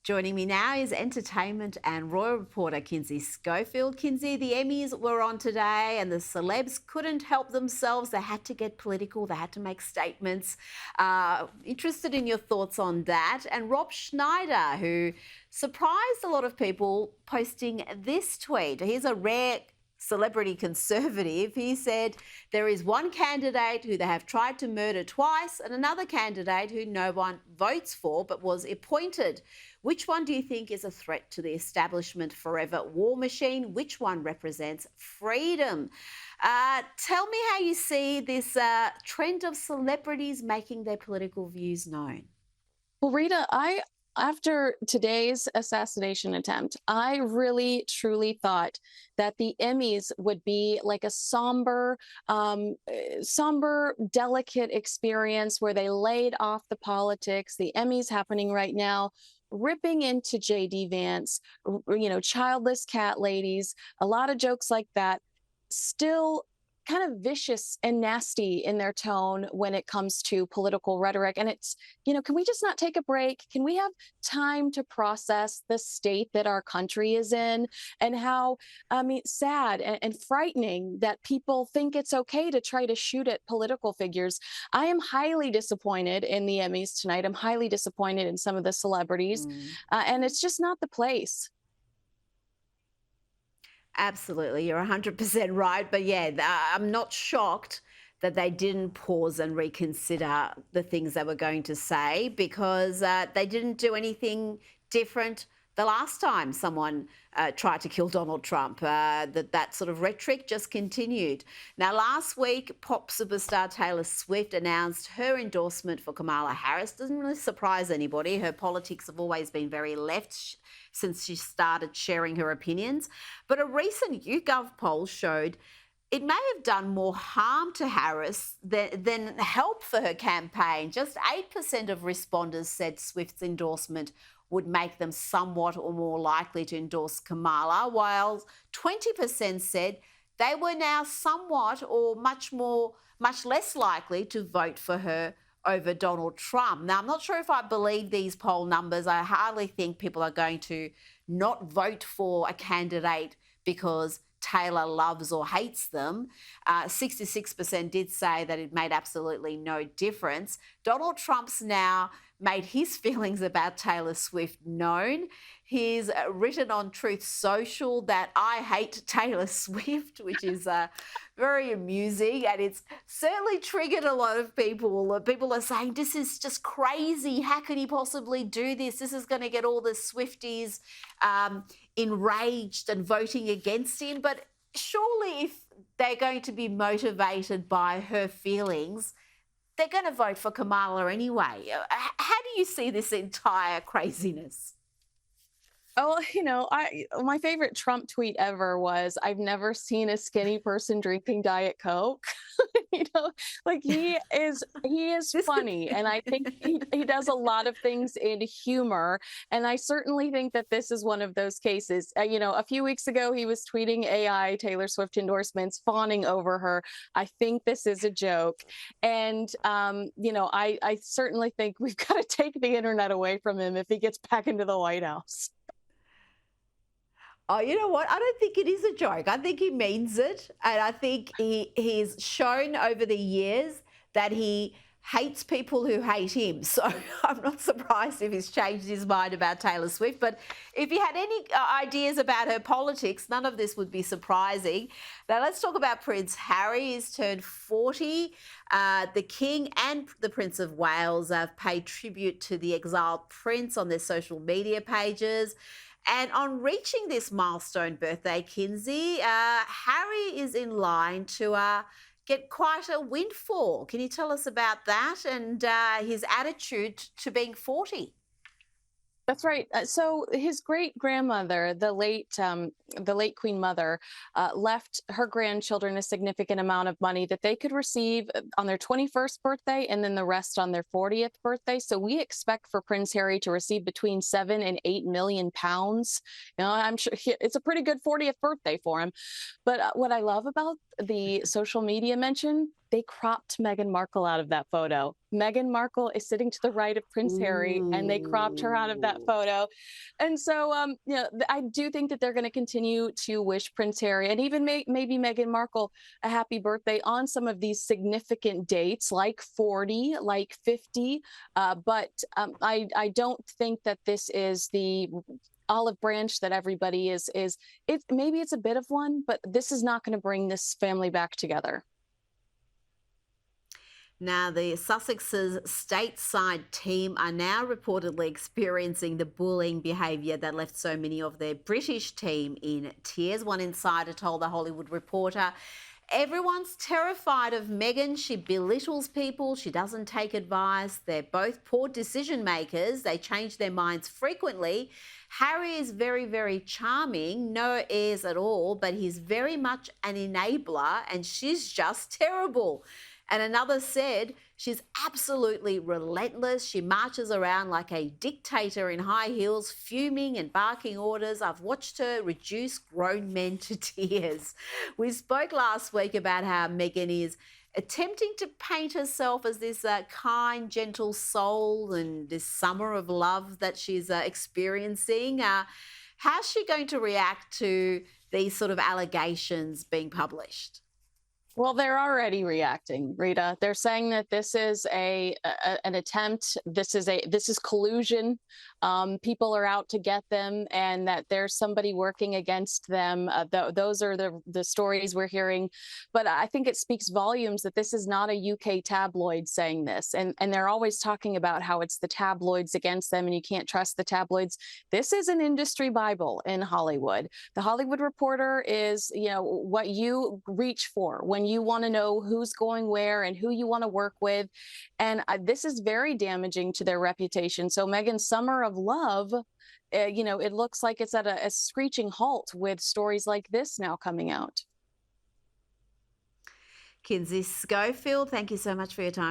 Joining me now is entertainment and royal reporter Kinsey Schofield. Kinsey, the Emmys were on today and the celebs couldn't help themselves. They had to get political, they had to make statements. Interested in your thoughts on that. And Rob Schneider, who surprised a lot of people, posting this tweet. Here's a rare celebrity conservative. He said there is one candidate who they have tried to murder twice and another candidate who no one votes for but was appointed. Which one do you think is a threat to the establishment forever war machine? Which one represents freedom? Tell me how you see this trend of celebrities making their political views known. Well, Rita, after today's assassination attempt, I really truly thought that the Emmys would be like a somber, delicate experience where they laid off the politics. The Emmys happening right now, ripping into JD Vance, childless cat ladies, a lot of jokes like that. Still kind of vicious and nasty in their tone when it comes to political rhetoric. And can we just not take a break? Can we have time to process the state that our country is in and how, sad and frightening that people think it's okay to try to shoot at political figures. I am highly disappointed in the Emmys tonight. I'm highly disappointed in some of the celebrities, and it's just not the place. Absolutely, you're 100% right. But yeah, I'm not shocked that they didn't pause and reconsider the things they were going to say because they didn't do anything different the last time someone tried to kill Donald Trump. That sort of rhetoric just continued. Now, last week, pop superstar Taylor Swift announced her endorsement for Kamala Harris. Doesn't really surprise anybody. Her politics have always been very left since she started sharing her opinions. But a recent YouGov poll showed it may have done more harm to Harris than help for her campaign. Just 8% of responders said Swift's endorsement would make them somewhat or more likely to endorse Kamala, while 20% said they were now somewhat or much less likely to vote for her over Donald Trump. Now, I'm not sure if I believe these poll numbers. I hardly think people are going to not vote for a candidate because Taylor loves or hates them. 66% did say that it made absolutely no difference. Donald Trump's now made his feelings about Taylor Swift known. He's written on Truth Social that I hate Taylor Swift, which is very amusing, and it's certainly triggered a lot of people. People are saying, this is just crazy. How could he possibly do this? This is going to get all the Swifties enraged and voting against him. But surely if they're going to be motivated by her feelings, they're going to vote for Kamala anyway. How do you see this entire craziness? Oh, my favorite Trump tweet ever was, "I've never seen a skinny person drinking Diet Coke." you know, like he is funny, and I think he does a lot of things in humor. And I certainly think that this is one of those cases. A few weeks ago he was tweeting AI Taylor Swift endorsements, fawning over her. I think this is a joke, and I certainly think we've got to take the internet away from him if he gets back into the White House. Oh, you know what? I don't think it is a joke. I think he means it. And I think he's shown over the years that he hates people who hate him. So I'm not surprised if he's changed his mind about Taylor Swift. But if you had any ideas about her politics, none of this would be surprising. Now, let's talk about Prince Harry. He's turned 40. The King and the Prince of Wales have paid tribute to the exiled prince on their social media pages. And on reaching this milestone birthday, Kinsey, Harry is in line to get quite a windfall. Can you tell us about that and his attitude to being 40? That's right. So his great grandmother, the late Queen Mother, left her grandchildren a significant amount of money that they could receive on their 21st birthday and then the rest on their 40th birthday. So we expect for Prince Harry to receive between £7 and £8 million. I'm sure it's a pretty good 40th birthday for him. But what I love about the social media mention, they cropped Meghan Markle out of that photo. Meghan Markle is sitting to the right of Prince Harry, and they cropped her out of that Ooh. photo. And so, I do think that they're going to continue to wish Prince Harry and even maybe Meghan Markle a happy birthday on some of these significant dates, like 40, like 50. But I don't think that this is the olive branch that everybody is. It maybe it's a bit of one, but this is not going to bring this family back together. Now, the Sussex's stateside team are now reportedly experiencing the bullying behaviour that left so many of their British team in tears. One insider told The Hollywood Reporter, everyone's terrified of Meghan. She belittles people. She doesn't take advice. They're both poor decision makers. They change their minds frequently. Harry is very, very charming, no airs at all, but he's very much an enabler and she's just terrible. And another said, she's absolutely relentless. She marches around like a dictator in high heels, fuming and barking orders. I've watched her reduce grown men to tears. We spoke last week about how Meghan is attempting to paint herself as this kind, gentle soul and this summer of love that she's experiencing. How's she going to react to these sort of allegations being published? Well, they're already reacting, Rita. They're saying that this is an attempt. This is collusion. People are out to get them, and that there's somebody working against them. Those are the stories we're hearing. But I think it speaks volumes that this is not a UK tabloid saying this, and they're always talking about how it's the tabloids against them, and you can't trust the tabloids. This is an industry Bible in Hollywood. The Hollywood Reporter is, what you reach for when you want to know who's going where and who you want to work with. And this is very damaging to their reputation. So Meghan's summer of love, it looks like it's at a screeching halt with stories like this now coming out. Kinsey Schofield, thank you so much for your time.